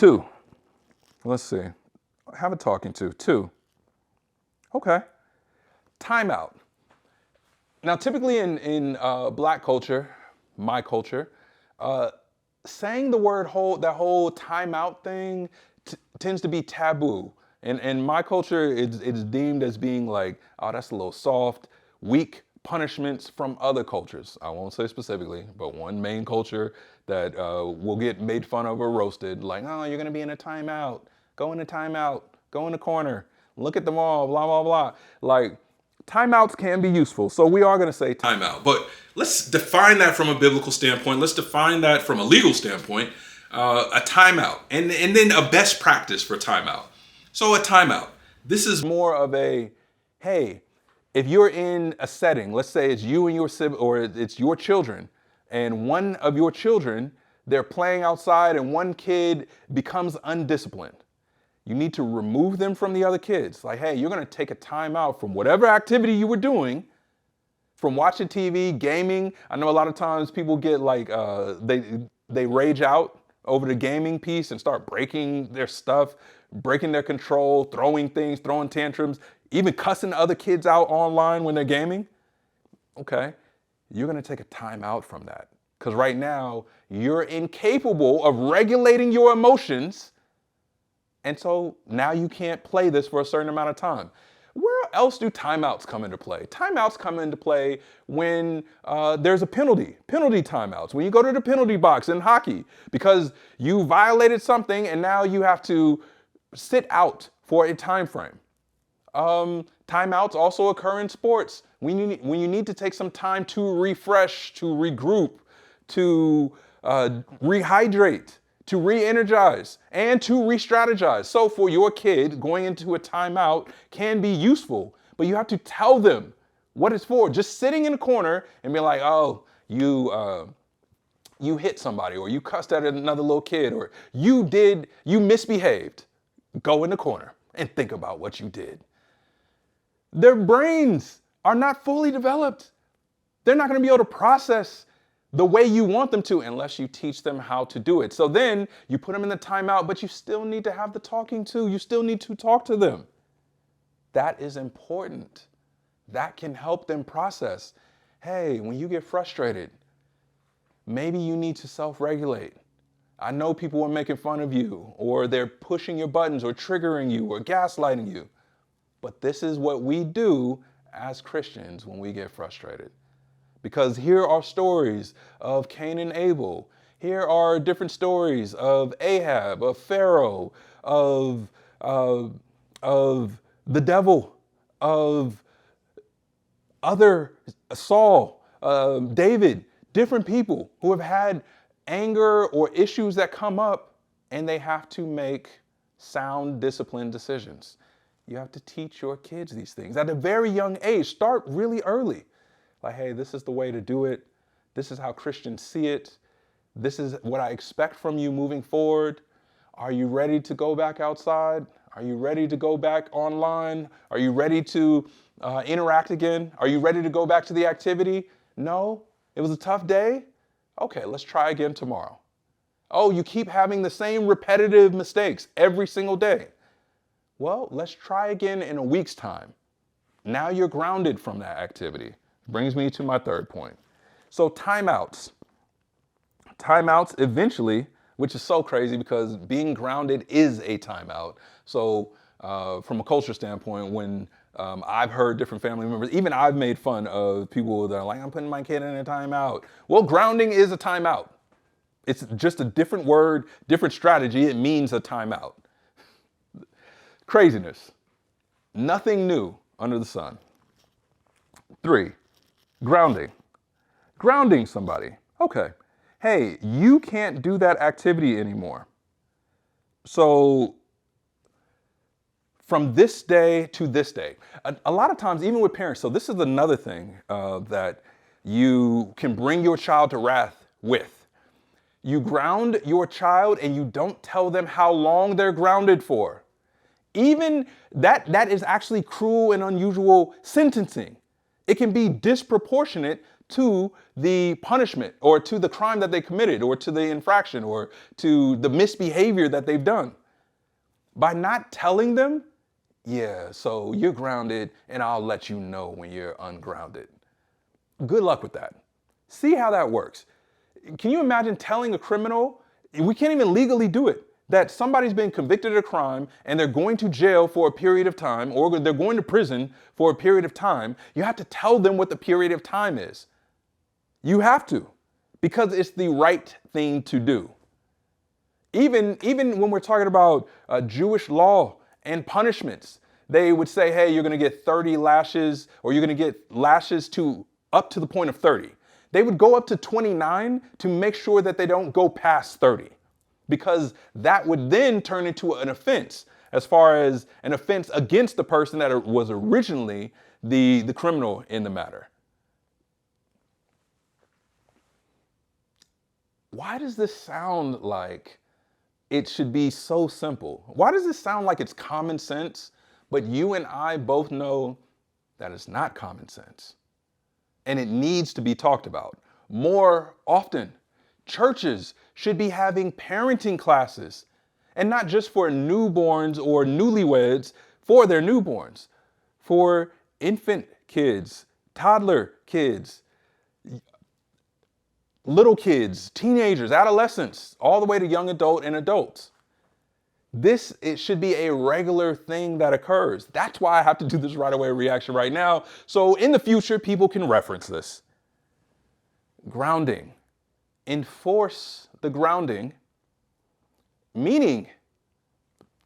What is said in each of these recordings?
Two. Let's see. Have a talking to. Two. Okay. Timeout. Now, typically in Black culture, my culture, saying the word that whole timeout thing tends to be taboo. And in my culture, it's deemed as being like, oh, that's a little soft, weak punishments from other cultures. I won't say specifically, but one main culture that will get made fun of or roasted, like, oh, you're gonna be in a timeout, go in a timeout, go in the corner, look at them all, blah, blah, blah. Like, timeouts can be useful, so we are gonna say timeout. But let's define that from a biblical standpoint. Let's define that from a legal standpoint, a timeout, and then a best practice for timeout. So a timeout, this is more of a, hey, if you're in a setting, let's say it's you and your sibling, or it's your children, and one of your children, they're playing outside and one kid becomes undisciplined. You need to remove them from the other kids. Like, hey, you're gonna take a timeout from whatever activity you were doing, from watching TV, gaming. I know a lot of times people get like, they rage out over the gaming piece and start breaking their stuff, breaking their control, throwing things, throwing tantrums, even cussing other kids out online when they're gaming. Okay, you're gonna take a time out from that. Because right now, you're incapable of regulating your emotions. And so now you can't play this for a certain amount of time. Where else do timeouts come into play? Timeouts come into play when there's a penalty timeouts. When you go to the penalty box in hockey because you violated something and now you have to sit out for a time frame. Timeouts also occur in sports when you need to take some time to refresh, to regroup, to rehydrate, to re-energize, and to re-strategize. So for your kid, going into a timeout can be useful, but you have to tell them what it's for. Just sitting in a corner and be like, oh, you hit somebody, or you cussed at another little kid, or you misbehaved. Go in the corner and think about what you did. Their brains are not fully developed. They're not gonna be able to process the way you want them to unless you teach them how to do it. So then you put them in the timeout, but you still need to have the talking to. You still need to talk to them. That is important. That can help them process. Hey, when you get frustrated, maybe you need to self-regulate. I know people are making fun of you, or they're pushing your buttons, or triggering you, or gaslighting you. But this is what we do as Christians when we get frustrated. Because here are stories of Cain and Abel. Here are different stories of Ahab, of Pharaoh, of the devil, of other Saul, David, different people who have had anger or issues that come up, and they have to make sound, disciplined decisions. You have to teach your kids these things at a very young age. Start really early. Like, hey, this is the way to do it. This is how Christians see it. This is what I expect from you moving forward. Are you ready to go back outside? Are you ready to go back online? Are you ready to interact again? Are you ready to go back to the activity? No? It was a tough day? Okay, let's try again tomorrow. Oh, you keep having the same repetitive mistakes every single day. Well, let's try again in a week's time. Now you're grounded from that activity. Brings me to my third point. So timeouts. Timeouts eventually, which is so crazy because being grounded is a timeout. So from a culture standpoint, when I've heard different family members, even I've made fun of people that are like, I'm putting my kid in a timeout. Well, grounding is a timeout. It's just a different word, different strategy. It means a timeout. Craziness. Nothing new under the sun. 3, grounding. Grounding somebody. Okay. Hey, you can't do that activity anymore. So from this day to this day, a lot of times, even with parents, so this is another thing that you can bring your child to wrath with. You ground your child and you don't tell them how long they're grounded for. Even that is actually cruel and unusual sentencing. It can be disproportionate to the punishment or to the crime that they committed or to the infraction or to the misbehavior that they've done. By not telling them, yeah, so you're grounded and I'll let you know when you're ungrounded. Good luck with that. See how that works. Can you imagine telling a criminal, we can't even legally do it, that somebody's been convicted of a crime and they're going to jail for a period of time or they're going to prison for a period of time. You have to tell them what the period of time is. You have to, because it's the right thing to do. Even when we're talking about Jewish law and punishments, they would say, hey, you're going to get 30 lashes or you're going to get lashes to up to the point of 30. They would go up to 29 to make sure that they don't go past 30, because that would then turn into an offense as far as an offense against the person that was originally the criminal in the matter. Why does this sound like it should be so simple? Why does this sound like it's common sense, but you and I both know that it's not common sense? And it needs to be talked about more often. Churches should be having parenting classes, and not just for newborns or newlyweds, for their newborns, for infant kids, toddler kids, little kids, teenagers, adolescents, all the way to young adult and adults. It should be a regular thing that occurs. That's why I have to do this right away reaction right now. So in the future, people can reference this. Grounding. Enforce the grounding, meaning,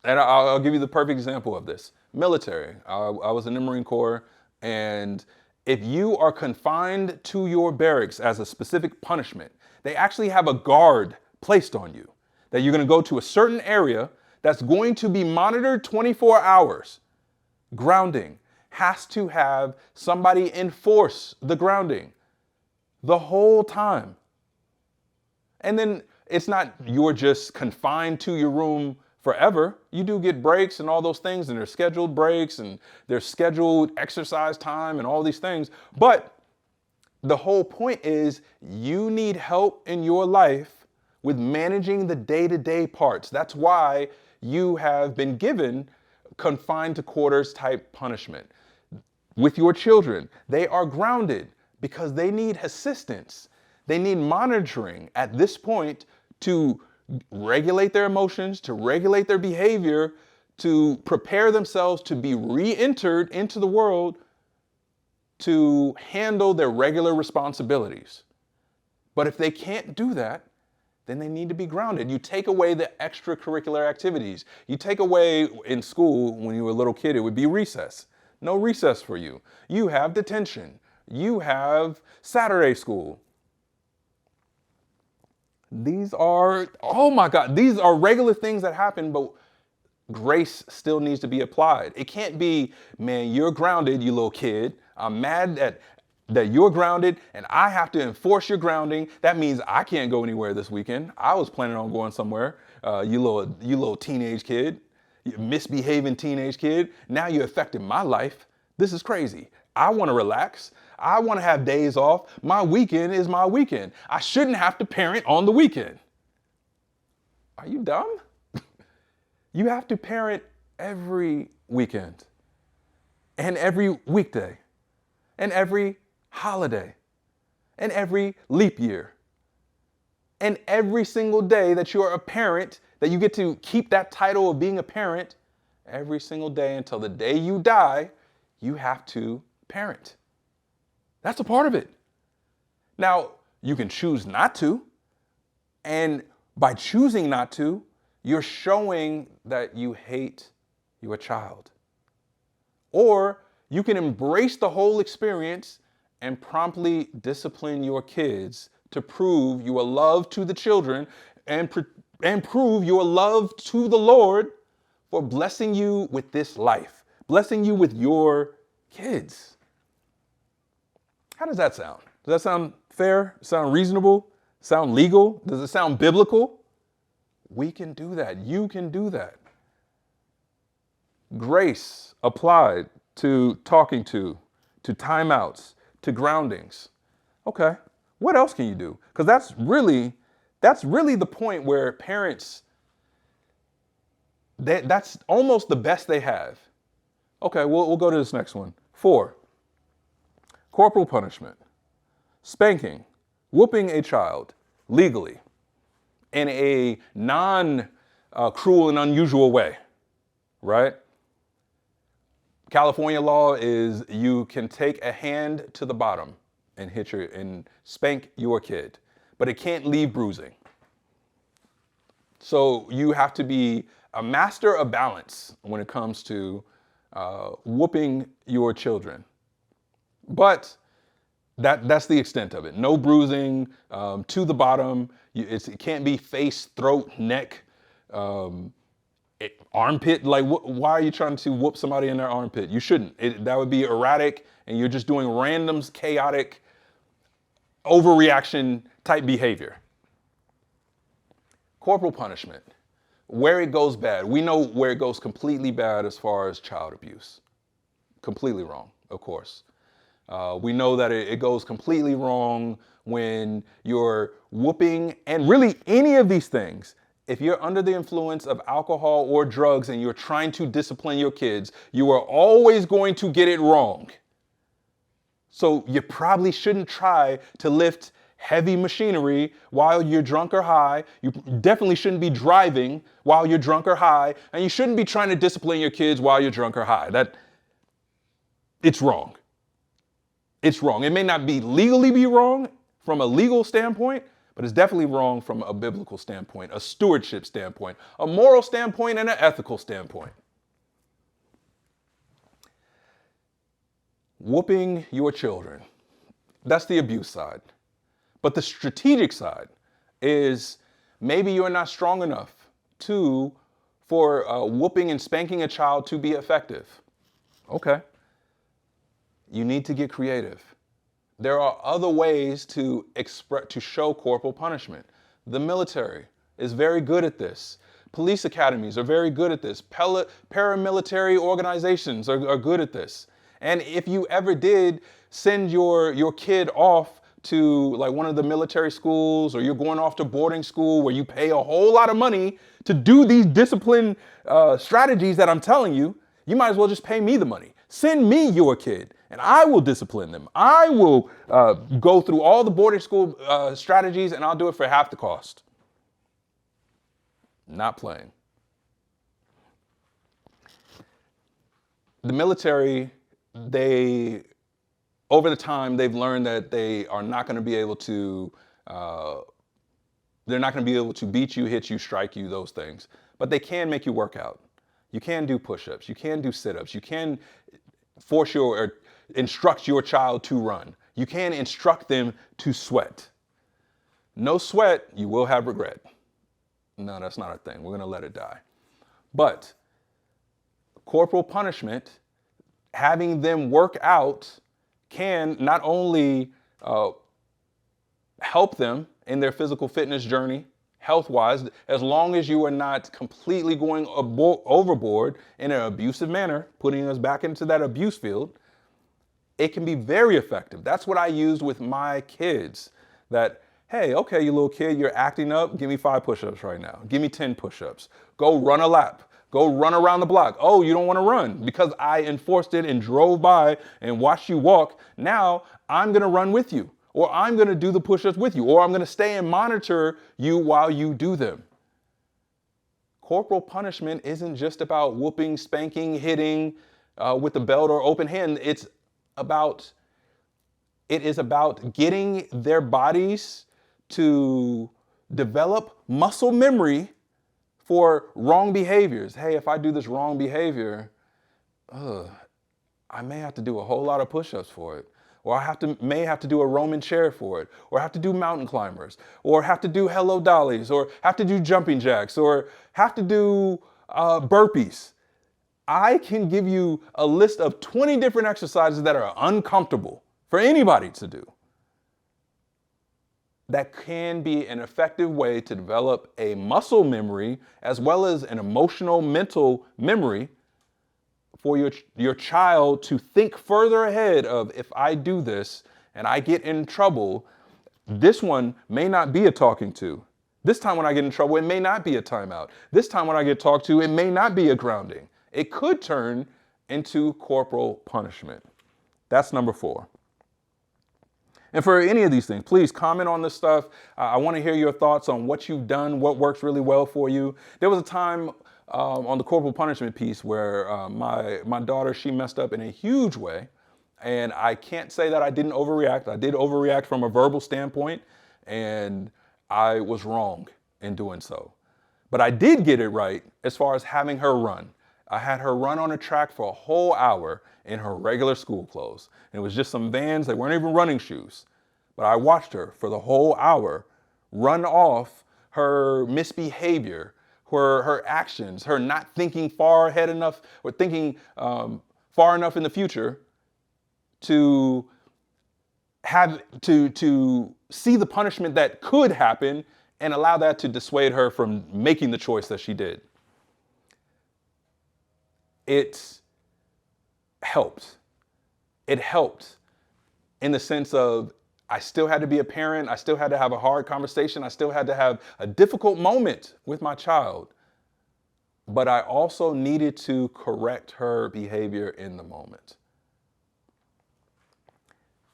and I'll give you the perfect example of this. Military. I was in the Marine Corps, and if you are confined to your barracks as a specific punishment, they actually have a guard placed on you, that you're going to go to a certain area that's going to be monitored 24 hours. Grounding has to have somebody enforce the grounding the whole time. And then it's not you're just confined to your room forever. You do get breaks and all those things, and there's scheduled breaks and there's scheduled exercise time and all these things. But the whole point is you need help in your life with managing the day-to-day parts. That's why you have been given confined to quarters type punishment. With your children, they are grounded because they need assistance. They need monitoring at this point to regulate their emotions, to regulate their behavior, to prepare themselves to be re-entered into the world to handle their regular responsibilities. But if they can't do that, then they need to be grounded. You take away the extracurricular activities. You take away in school, when you were a little kid, it would be recess. No recess for you. You have detention. You have Saturday school. These are, oh my God, these are regular things that happen, but grace still needs to be applied. It can't be, man, you're grounded, you little kid. I'm mad that you're grounded and I have to enforce your grounding. That means I can't go anywhere this weekend. I was planning on going somewhere. You little teenage kid, you misbehaving teenage kid. Now you affected my life. This is crazy. I want to relax. I want to have days off. My weekend is my weekend. I shouldn't have to parent on the weekend. Are you dumb? You have to parent every weekend and every weekday and every holiday and every leap year and every single day that you're a parent, that you get to keep that title of being a parent. Every single day until the day you die, you have to parent. That's a part of it. Now, you can choose not to, and by choosing not to, you're showing that you hate your child. Or you can embrace the whole experience and promptly discipline your kids to prove your love to the children and prove your love to the Lord for blessing you with this life, blessing you with your kids. How does that sound? Does that sound fair? Sound reasonable? Sound legal? Does it sound biblical? We can do that. You can do that. Grace applied to talking to timeouts, to groundings. Okay, what else can you do? Because that's really the point where parents, that's almost the best they have. Okay, we'll go to this next one. 4, corporal punishment, spanking, whooping a child legally in a non-cruel and unusual way, right? California law is you can take a hand to the bottom and and spank your kid, but it can't leave bruising. So you have to be a master of balance when it comes to whooping your children. But that's the extent of it. No bruising, to the bottom. It can't be face, throat, neck, armpit. Like, why are you trying to whoop somebody in their armpit? You shouldn't. That would be erratic, and you're just doing random, chaotic, overreaction type behavior. Corporal punishment, where it goes bad. We know where it goes completely bad as far as child abuse. Completely wrong, of course. We know that it goes completely wrong when you're whooping, and really any of these things. If you're under the influence of alcohol or drugs and you're trying to discipline your kids, you are always going to get it wrong. So you probably shouldn't try to lift heavy machinery while you're drunk or high. You definitely shouldn't be driving while you're drunk or high. And you shouldn't be trying to discipline your kids while you're drunk or high. It's wrong. It's wrong. It may not legally be wrong from a legal standpoint, but it's definitely wrong from a biblical standpoint, a stewardship standpoint, a moral standpoint, and an ethical standpoint. Whooping your children. That's the abuse side. But the strategic side is maybe you're not strong enough for whooping and spanking a child to be effective. Okay. You need to get creative. There are other ways to show corporal punishment. The military is very good at this. Police academies are very good at this. Paramilitary organizations are good at this. And if you ever did send your kid off to like one of the military schools, or you're going off to boarding school where you pay a whole lot of money to do these discipline strategies that I'm telling you, you might as well just pay me the money. Send me your kid, and I will discipline them. I will go through all the boarding school strategies, and I'll do it for half the cost. Not playing. The military, over the time, they've learned that they are not going to be able to, they're not going to be able to beat you, hit you, strike you, those things. But they can make you work out. You can do push-ups. You can do sit-ups. You can instruct your child to run. You can instruct them to sweat. No sweat, you will have regret. No, that's not a thing. We're going to let it die. But corporal punishment, having them work out, can not only help them in their physical fitness journey, health-wise, as long as you are not completely going overboard in an abusive manner, putting us back into that abuse field, it can be very effective. That's what I used with my kids. That, hey, okay, you little kid, you're acting up, give me 5 push-ups right now. Give me 10 push-ups. Go run a lap. Go run around the block. Oh, you don't want to run because I enforced it and drove by and watched you walk. Now I'm going to run with you, or I'm going to do the push-ups with you, or I'm going to stay and monitor you while you do them. Corporal punishment isn't just about whooping, spanking, hitting with a belt or open hand. It is about getting their bodies to develop muscle memory for wrong behaviors. Hey, if I do this wrong behavior, I may have to do a whole lot of push-ups for it. Or I may have to do a Roman chair for it. Or have to do mountain climbers. Or have to do hello dollies. Or have to do jumping jacks. Or have to do burpees. I can give you a list of 20 different exercises that are uncomfortable for anybody to do. That can be an effective way to develop a muscle memory as well as an emotional, mental memory for your child to think further ahead of, if I do this and I get in trouble, this one may not be a talking to. This time when I get in trouble, it may not be a timeout. This time when I get talked to, it may not be a grounding. It could turn into corporal punishment. That's number 4. And for any of these things, please comment on this stuff. I want to hear your thoughts on what you've done, what works really well for you. There was a time on the corporal punishment piece where my daughter, she messed up in a huge way. And I can't say that I didn't overreact. I did overreact from a verbal standpoint, and I was wrong in doing so. But I did get it right as far as having her run. I had her run on a track for a whole hour in her regular school clothes. And it was just some Vans, they weren't even running shoes. But I watched her for the whole hour run off her misbehavior, her actions, her not thinking far ahead enough or thinking far enough in the future to have to see the punishment that could happen and allow that to dissuade her from making the choice that she did. It helped. It helped in the sense of I still had to be a parent. I still had to have a hard conversation. I still had to have a difficult moment with my child. But I also needed to correct her behavior in the moment.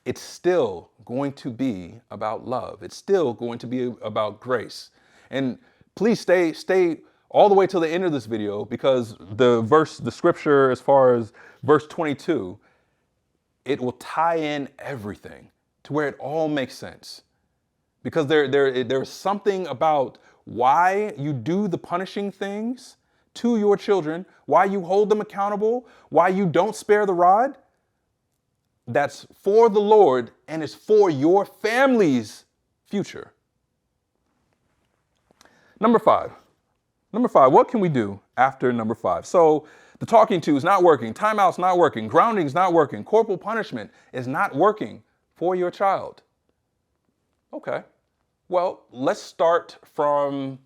It's still going to be about love. It's still going to be about grace. And please stay all the way till the end of this video, because the scripture, as far as verse 22, it will tie in everything to where it all makes sense. Because there's something about why you do the punishing things to your children, why you hold them accountable, why you don't spare the rod, that's for the Lord and is for your family's future. Number five, what can we do after number 5? So the talking to is not working, timeout's not working, grounding's not working, corporal punishment is not working for your child. Okay, well, let's start from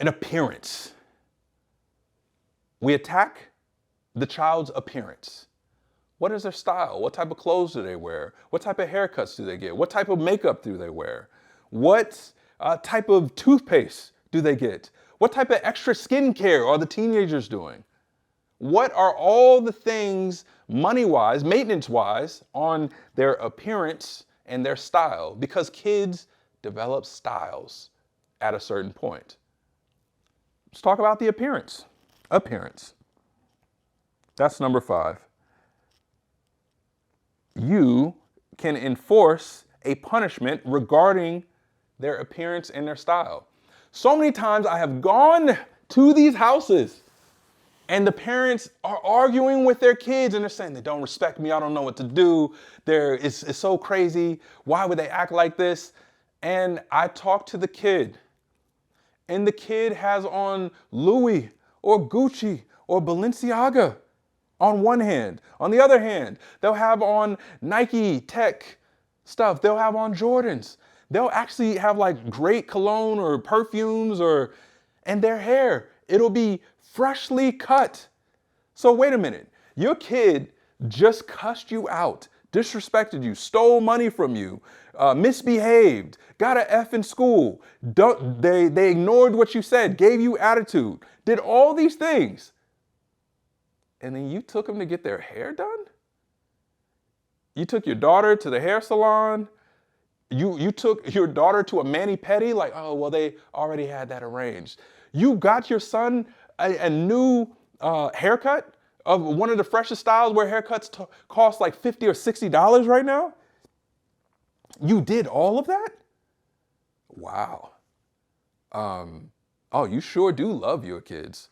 an appearance. We attack the child's appearance. What is their style? What type of clothes do they wear? What type of haircuts do they get? What type of makeup do they wear? What type of toothpaste do they get? What type of extra skincare are the teenagers doing? What are all the things money-wise, maintenance-wise, on their appearance and their style? Because kids develop styles at a certain point. Let's talk about the appearance. Appearance. That's number 5. You can enforce a punishment regarding their appearance and their style. So many times I have gone to these houses and the parents are arguing with their kids and they're saying, they don't respect me, I don't know what to do, it's so crazy, why would they act like this? And I talk to the kid, and the kid has on Louis or Gucci or Balenciaga on one hand. On the other hand, they'll have on Nike Tech stuff, they'll have on Jordans. They'll actually have like great cologne or perfumes and their hair, it'll be freshly cut. So wait a minute, your kid just cussed you out, disrespected you, stole money from you, misbehaved, got an F in school, they ignored what you said, gave you attitude, did all these things. And then you took them to get their hair done? You took your daughter to the hair salon? You took your daughter to a mani-pedi? Like, oh, well, they already had that arranged. You got your son a new haircut of one of the freshest styles where haircuts cost like $50 or $60 right now? You did all of that? Wow. Oh, you sure do love your kids.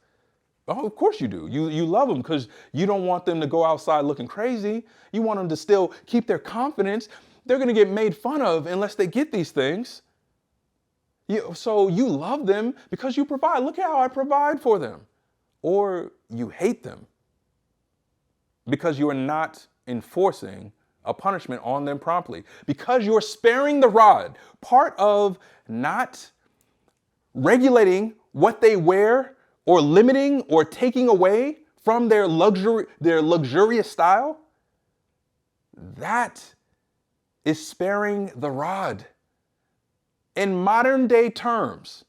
Oh, of course you do. You love them because you don't want them to go outside looking crazy. You want them to still keep their confidence. They're going to get made fun of unless they get these things. So you love them because you provide. Look at how I provide for them. Or you hate them because you are not enforcing a punishment on them promptly. Because you're sparing the rod. Part of not regulating what they wear or limiting or taking away from their luxurious style, that is sparing the rod. In modern day terms,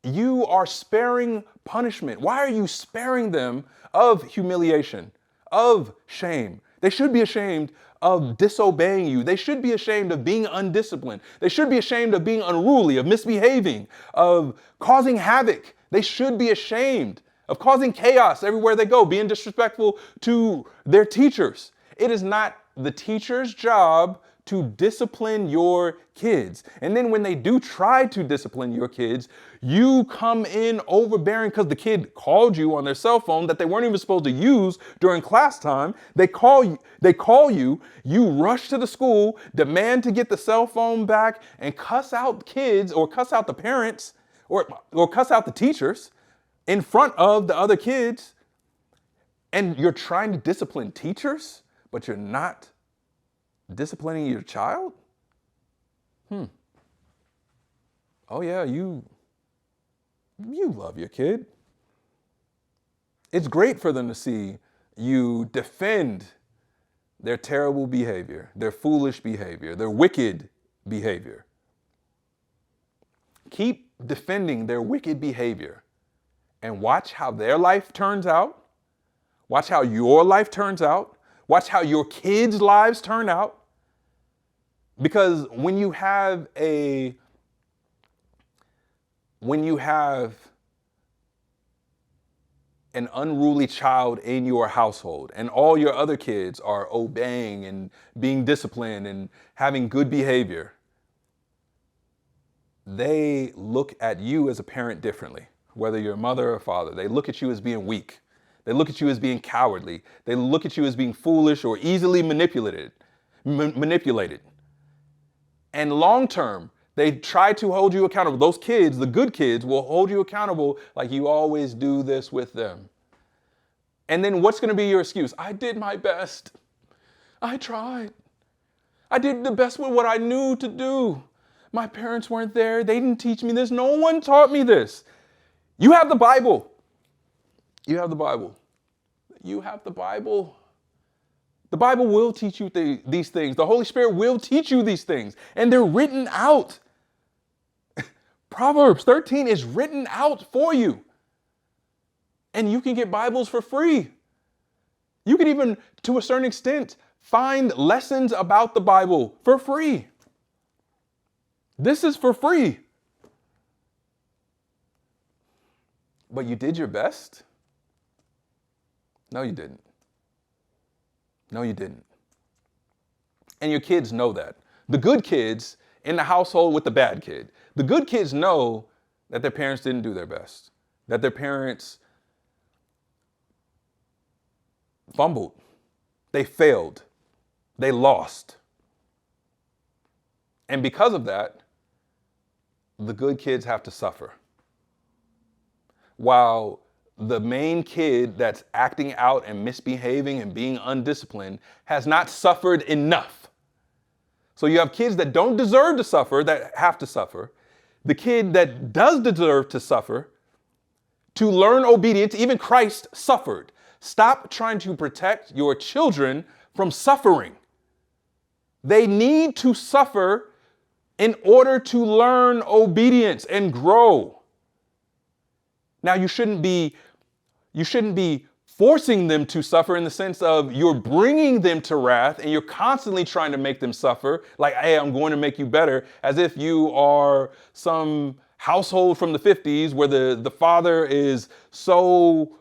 you are sparing punishment. Why are you sparing them of humiliation, of shame? They should be ashamed of disobeying you. They should be ashamed of being undisciplined. They should be ashamed of being unruly, of misbehaving, of causing havoc. They should be ashamed of causing chaos everywhere they go, being disrespectful to their teachers. It is not the teacher's job to discipline your kids. And then when they do try to discipline your kids, you come in overbearing because the kid called you on their cell phone that they weren't even supposed to use during class time. They call you, you rush to the school, demand to get the cell phone back, and cuss out kids or cuss out the parents or cuss out the teachers in front of the other kids. And you're trying to discipline teachers, but you're not disciplining your child? Oh yeah, you love your kid. It's great for them to see you defend their terrible behavior, their foolish behavior, their wicked behavior. Keep defending their wicked behavior and watch how their life turns out. Watch how your life turns out. Watch how your kids' lives turn out. Because when you have an unruly child in your household and all your other kids are obeying and being disciplined and having good behavior, they look at you as a parent differently, whether you're a mother or father. They look at you as being weak. They look at you as being cowardly. They look at you as being foolish or easily manipulated. And long term, they try to hold you accountable. Those kids, the good kids, will hold you accountable like you always do this with them. And then what's going to be your excuse? I did my best. I tried. I did the best with what I knew to do. My parents weren't there. They didn't teach me this. No one taught me this. You have the Bible. You have the Bible. You have the Bible. The Bible will teach you these things. The Holy Spirit will teach you these things. And they're written out. Proverbs 13 is written out for you. And you can get Bibles for free. You can even, to a certain extent, find lessons about the Bible for free. This is for free. But you did your best? No, you didn't. No, you didn't. And your kids know that. The good kids in the household with the bad kid. The good kids know that their parents didn't do their best. That their parents fumbled. They failed. They lost. And because of that, the good kids have to suffer. While the main kid that's acting out and misbehaving and being undisciplined has not suffered enough. So you have kids that don't deserve to suffer, that have to suffer. The kid that does deserve to suffer, to learn obedience, even Christ suffered. Stop trying to protect your children from suffering. They need to suffer in order to learn obedience and grow. Now, you shouldn't be forcing them to suffer in the sense of you're bringing them to wrath and you're constantly trying to make them suffer. Like, hey, I'm going to make you better, as if you are some household from the 50s where the father is so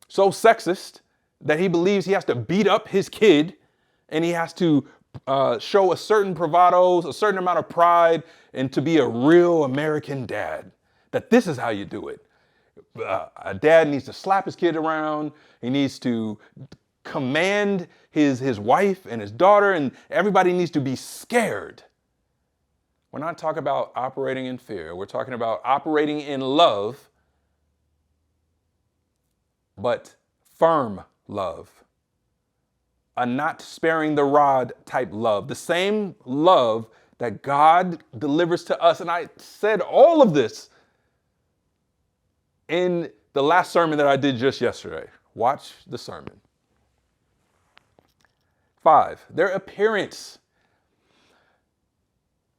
sexist that he believes he has to beat up his kid and he has to show a certain bravado, a certain amount of pride, and to be a real American dad. That this is how you do it. A dad needs to slap his kid around. He needs to command his wife and his daughter, and everybody needs to be scared. We're not talking about operating in fear. We're talking about operating in love, but firm love. A not sparing the rod type love. The same love that God delivers to us. And I said all of this in the last sermon that I did just yesterday. Watch the sermon. 5, their appearance.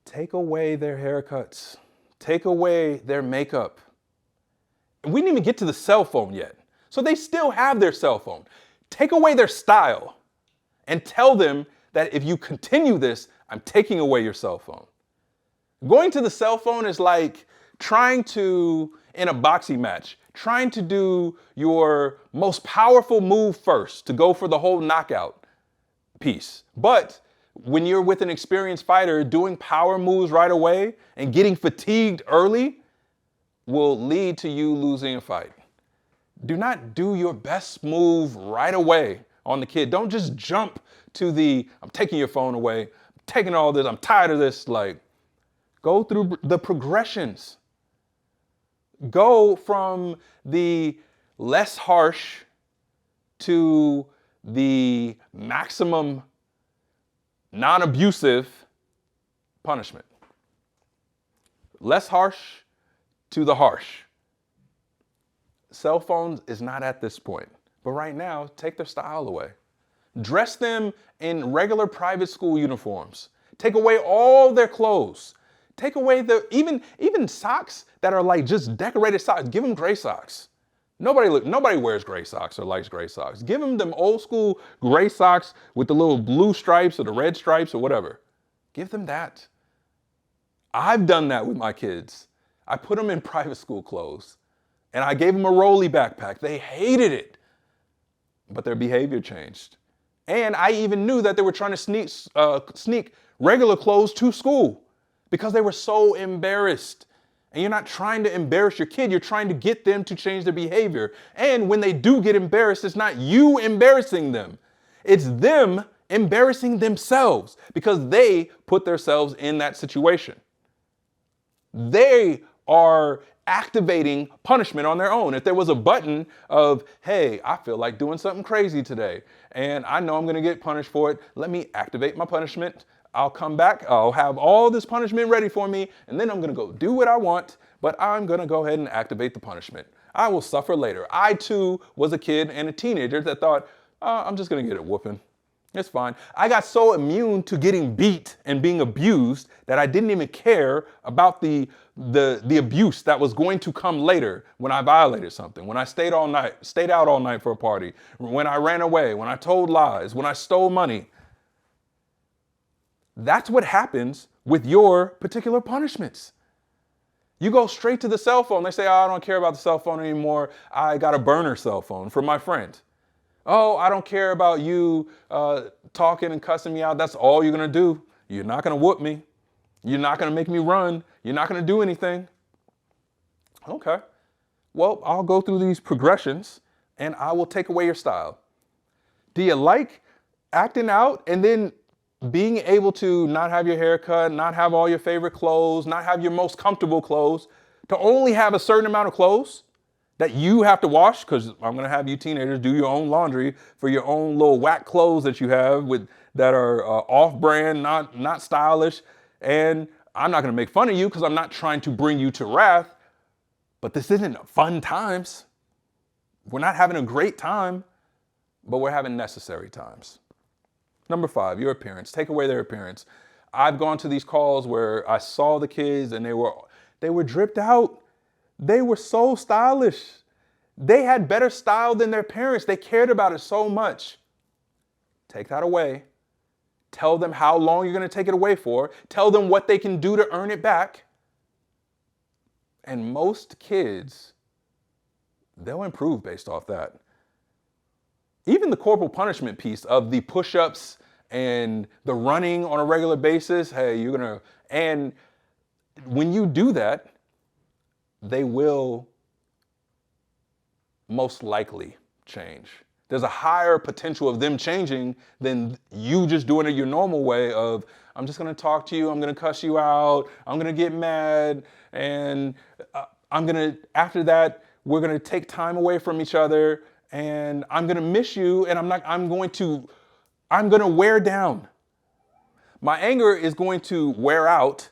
Take away their haircuts. Take away their makeup. And we didn't even get to the cell phone yet. So they still have their cell phone. Take away their style and tell them that if you continue this, I'm taking away your cell phone. Going to the cell phone is like trying to, in a boxing match, trying to do your most powerful move first to go for the whole knockout piece. But when you're with an experienced fighter, doing power moves right away and getting fatigued early will lead to you losing a fight. Do not do your best move right away on the kid. Don't just jump to I'm taking your phone away, I'm taking all this, I'm tired of this. Like, go through the progressions. Go from the less harsh to the maximum non-abusive punishment. Less harsh to the harsh. Cell phones is not at this point. But right now, take their style away. Dress them in regular private school uniforms. Take away all their clothes. Take away even socks that are like just decorated socks. Give them gray socks. Nobody wears gray socks or likes gray socks. Give them old school gray socks with the little blue stripes or the red stripes or whatever. Give them that. I've done that with my kids. I put them in private school clothes and I gave them a rolly backpack. They hated it, but their behavior changed. And I even knew that they were trying to sneak regular clothes to school because they were so embarrassed. And you're not trying to embarrass your kid, you're trying to get them to change their behavior. And when they do get embarrassed, it's not you embarrassing them. It's them embarrassing themselves because they put themselves in that situation. They are activating punishment on their own. If there was a button of, hey, I feel like doing something crazy today, and I know I'm going to get punished for it, let me activate my punishment. I'll come back, I'll have all this punishment ready for me, and then I'm going to go do what I want, but I'm going to go ahead and activate the punishment. I will suffer later. I, too, was a kid and a teenager that thought, I'm just going to get a whooping. It's fine. I got so immune to getting beat and being abused that I didn't even care about the abuse that was going to come later when I violated something, when I stayed out all night for a party, when I ran away, when I told lies, when I stole money. That's what happens with your particular punishments. You go straight to the cell phone. They say, oh, I don't care about the cell phone anymore. I got a burner cell phone from my friend. Oh, I don't care about you talking and cussing me out. That's all you're going to do. You're not going to whoop me. You're not going to make me run. You're not going to do anything. Okay. Well, I'll go through these progressions and I will take away your style. Do you like acting out and then being able to not have your hair cut, not have all your favorite clothes, not have your most comfortable clothes, to only have a certain amount of clothes that you have to wash? Because I'm going to have you teenagers do your own laundry for your own little whack clothes that you have that are off-brand, not stylish. And I'm not going to make fun of you because I'm not trying to bring you to wrath. But this isn't fun times. We're not having a great time, but we're having necessary times. Number 5, your appearance. Take away their appearance. I've gone to these calls where I saw the kids and they were dripped out. They were so stylish. They had better style than their parents. They cared about it so much. Take that away. Tell them how long you're going to take it away for. Tell them what they can do to earn it back. And most kids, they'll improve based off that. Even the corporal punishment piece of the push-ups and the running on a regular basis, hey, and when you do that, they will most likely change. There's a higher potential of them changing than you just doing it your normal way of, I'm just going to talk to you, I'm going to cuss you out, I'm going to get mad, and after that, we're going to take time away from each other, and I'm going to miss you, and I'm going to wear down. My anger is going to wear out,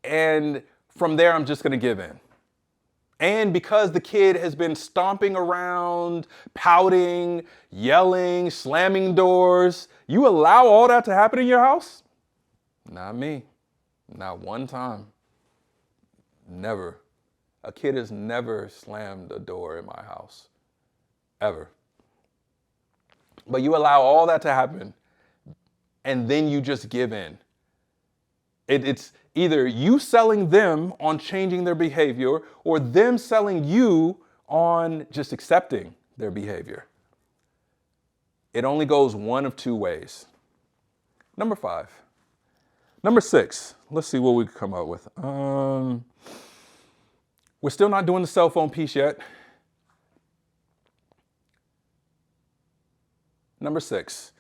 and from there, I'm just going to give in. And because the kid has been stomping around, pouting, yelling, slamming doors, you allow all that to happen in your house? Not me. Not one time. Never. A kid has never slammed a door in my house. Ever. But you allow all that to happen, and then you just give in. It's either you selling them on changing their behavior or them selling you on just accepting their behavior. It only goes one of two ways. Number 5. Number 6. Let's see what we can come up with. We're still not doing the cell phone piece yet. Number 6.